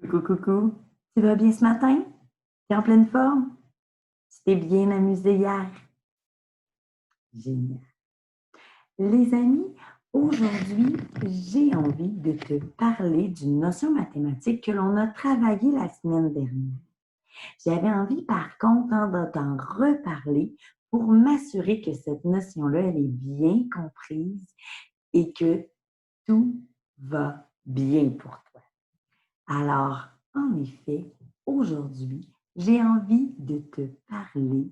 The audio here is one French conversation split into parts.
Coucou, coucou. Tu vas bien ce matin? Tu es en pleine forme? Tu t'es bien amusé hier? Génial. Les amis, aujourd'hui, j'ai envie de te parler d'une notion mathématique que l'on a travaillée la semaine dernière. J'avais envie, par contre, de t'en reparler pour m'assurer que cette notion-là, elle est bien comprise et que tout va bien pour toi. Alors, en effet, aujourd'hui, j'ai envie de te parler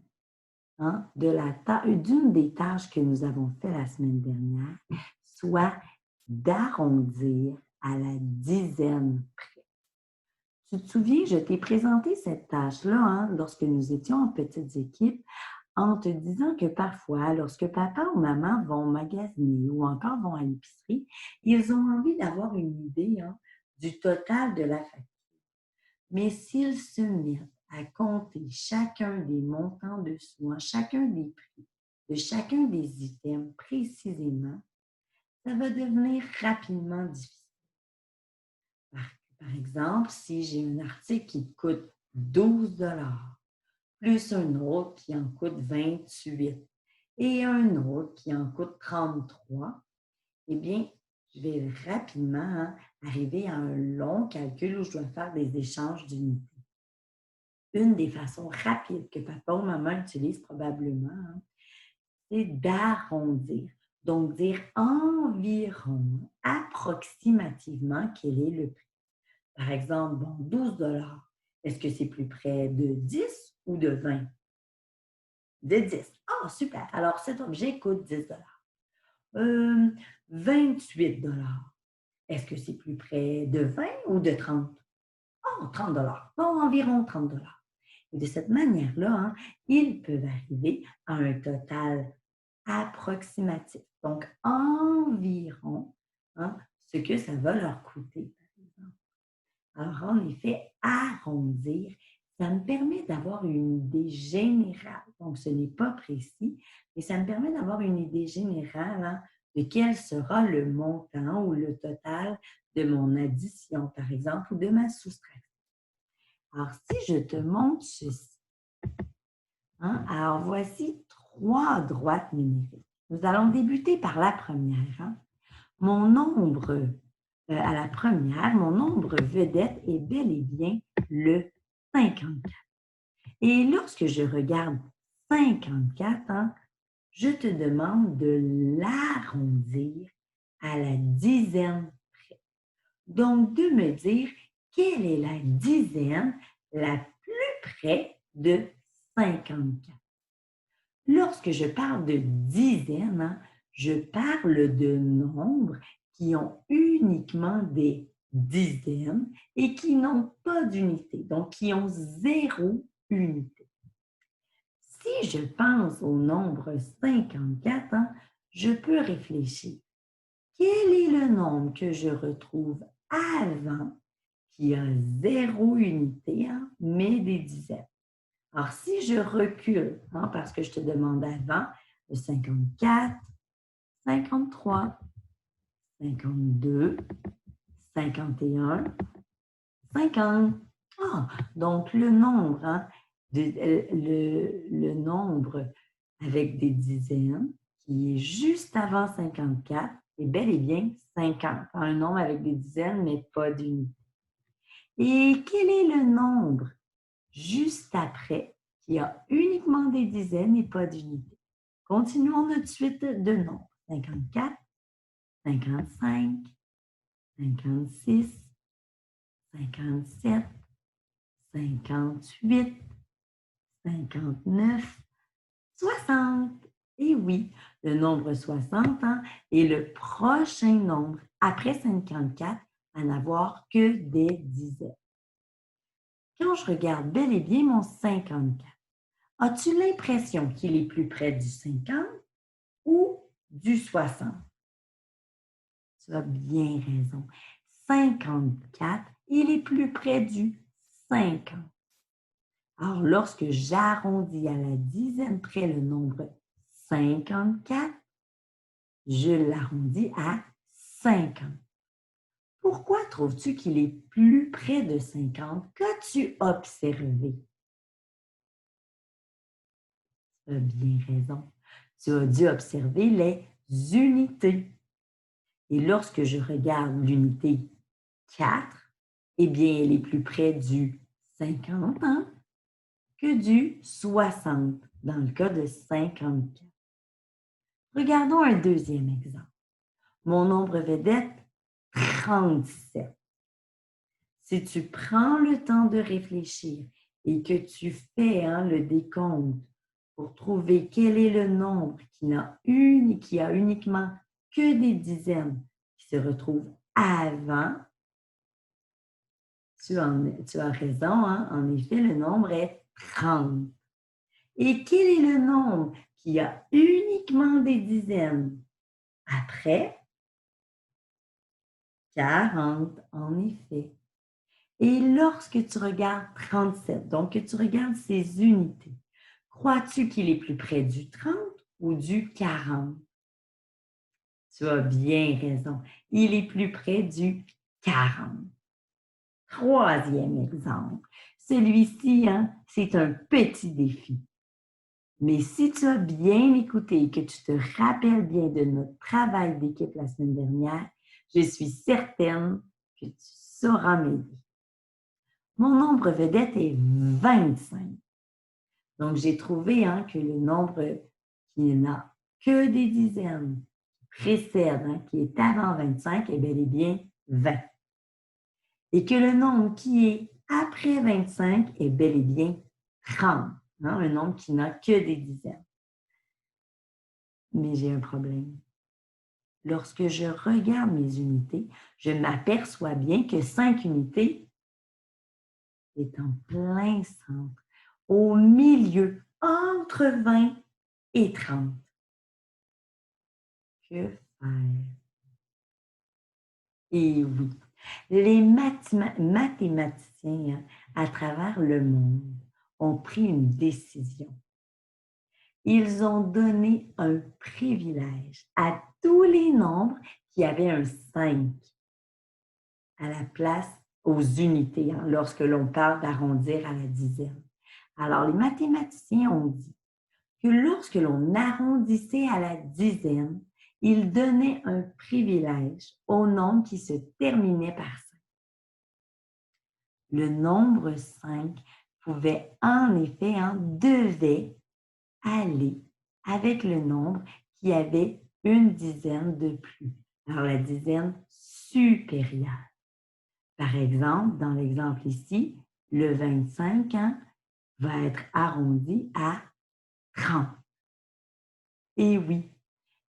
d'une des tâches que nous avons fait la semaine dernière, soit d'arrondir à la dizaine près. Tu te souviens, je t'ai présenté cette tâche-là lorsque nous étions en petites équipes en te disant que parfois, lorsque papa ou maman vont magasiner ou encore vont à l'épicerie, ils ont envie d'avoir une idée du total de la facture. Mais s'ils se mettent à compter chacun des montants de soins, chacun des prix de chacun des items précisément, ça va devenir rapidement difficile. Par exemple, si j'ai un article qui coûte 12 plus un autre qui en coûte 28 et un autre qui en coûte 33, eh bien, je vais rapidement arriver à un long calcul où je dois faire des échanges d'unités. Une des façons rapides que papa ou maman utilisent probablement, c'est d'arrondir. Donc, dire environ, approximativement, quel est le prix. Par exemple, 12 est-ce que c'est plus près de 10 ou de 20? De 10. Ah, super. Alors, cet objet coûte 10 euh, 28 est-ce que c'est plus près de 20 ou de 30? Oh, 30 bon, environ 30 Et de cette manière-là, ils peuvent arriver à un total approximatif. Donc, environ ce que ça va leur coûter, par exemple. Alors, en effet, arrondir, ça me permet d'avoir une idée générale. Donc, ce n'est pas précis, mais ça me permet d'avoir une idée générale de quel sera le montant ou le total de mon addition, par exemple, ou de ma soustraction. Alors, si je te montre ceci, alors voici 3 droites numériques. Nous allons débuter par la première. Mon nombre, à la première, mon nombre vedette est bel et bien le 54. Et lorsque je regarde 54, je te demande de l'arrondir à la dizaine près. Donc, de me dire quelle est la dizaine la plus près de 54. Lorsque je parle de dizaines, je parle de nombres qui ont uniquement des dizaines et qui n'ont pas d'unité, donc qui ont 0 unité. Si je pense au nombre 54, je peux réfléchir. Quel est le nombre que je retrouve avant qui a 0 unité, mais des dizaines? Alors, si je recule, parce que je te demande avant, le 54, 53, 52, 51, 50. Ah, donc le nombre, le nombre avec des dizaines qui est juste avant 54 est bel et bien 50. Un nombre avec des dizaines, mais pas d'unité. Et quel est le nombre juste après qui a uniquement des dizaines et pas d'unités? Continuons notre suite de nombres. 54, 55, 56, 57, 58, 59, 60. Et oui, le nombre 60 est le prochain nombre après 54 à n'avoir que des dizaines. Quand je regarde bel et bien mon 54, as-tu l'impression qu'il est plus près du 50 ou du 60? Tu as bien raison. 54, il est plus près du 50. Alors, lorsque j'arrondis à la dizaine près le nombre 54, je l'arrondis à 50. Pourquoi trouves-tu qu'il est plus près de 50? Qu'as-tu observé? Tu as bien raison. Tu as dû observer les unités. Et lorsque je regarde l'unité 4, eh bien, elle est plus près du 50 hein, que du 60 dans le cas de 54. Regardons un deuxième exemple. Mon nombre vedette, 37. Si tu prends le temps de réfléchir et que tu fais le décompte pour trouver quel est le nombre qui a uniquement que des dizaines qui se retrouvent avant, tu as raison, hein? En effet, le nombre est 30. Et quel est le nombre qui a uniquement des dizaines après? 40, en effet. Et lorsque tu regardes 37, donc que tu regardes ces unités, crois-tu qu'il est plus près du 30 ou du 40? Tu as bien raison. Il est plus près du 40. Troisième exemple. Celui-ci, c'est un petit défi. Mais si tu as bien écouté et que tu te rappelles bien de notre travail d'équipe la semaine dernière, je suis certaine que tu sauras m'aider. Mon nombre vedette est 25. Donc, j'ai trouvé que le nombre qui n'a que des dizaines, qui précède, qui est avant 25, est bel et bien 20. Et que le nombre qui est après 25 est bel et bien 30, un nombre qui n'a que des dizaines. Mais j'ai un problème. Lorsque je regarde mes unités, je m'aperçois bien que 5 unités est en plein centre, au milieu, entre 20 et 30. Que faire? Et oui, les mathématiciens à travers le monde ont pris une décision. Ils ont donné un privilège à tous les nombres qui avaient un 5 à la place aux unités, lorsque l'on parle d'arrondir à la dizaine. Alors, les mathématiciens ont dit que lorsque l'on arrondissait à la dizaine, ils donnaient un privilège au nombre qui se terminait par 5. Le nombre 5 pouvait en effet, devait aller avec le nombre qui avait une dizaine de plus. Alors, la dizaine supérieure. Par exemple, dans l'exemple ici, le 25 va être arrondi à 30. Et oui,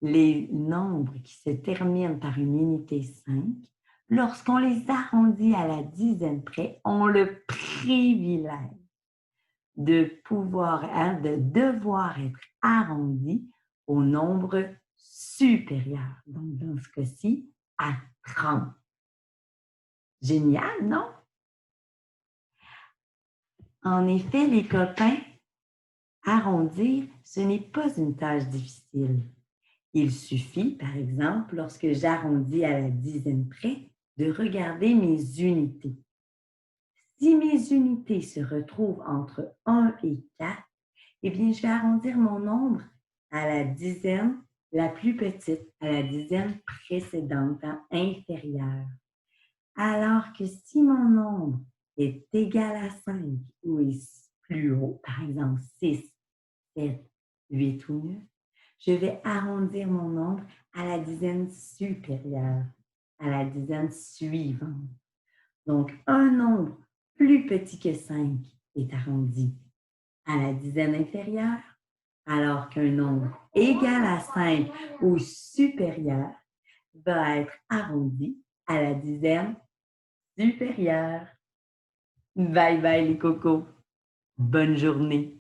les nombres qui se terminent par une unité 5, lorsqu'on les arrondit à la dizaine près, ont le privilège de devoir être arrondis au nombre supérieur. Donc, dans ce cas-ci, à 30. Génial, non? En effet, les copains, arrondir, ce n'est pas une tâche difficile. Il suffit, par exemple, lorsque j'arrondis à la dizaine près, de regarder mes unités. Si mes unités se retrouvent entre 1 et 4, eh bien, je vais arrondir mon nombre à la dizaine la plus petite, à la dizaine précédente, inférieure. Alors que si mon nombre est égal à 5 ou est plus haut, par exemple 6, 7, 8 ou 9, je vais arrondir mon nombre à la dizaine supérieure, à la dizaine suivante. Donc, un nombre plus petit que 5 est arrondi à la dizaine inférieure, alors qu'un nombre égal à 5 ou supérieur va être arrondi à la dizaine supérieure. Bye bye les cocos. Bonne journée.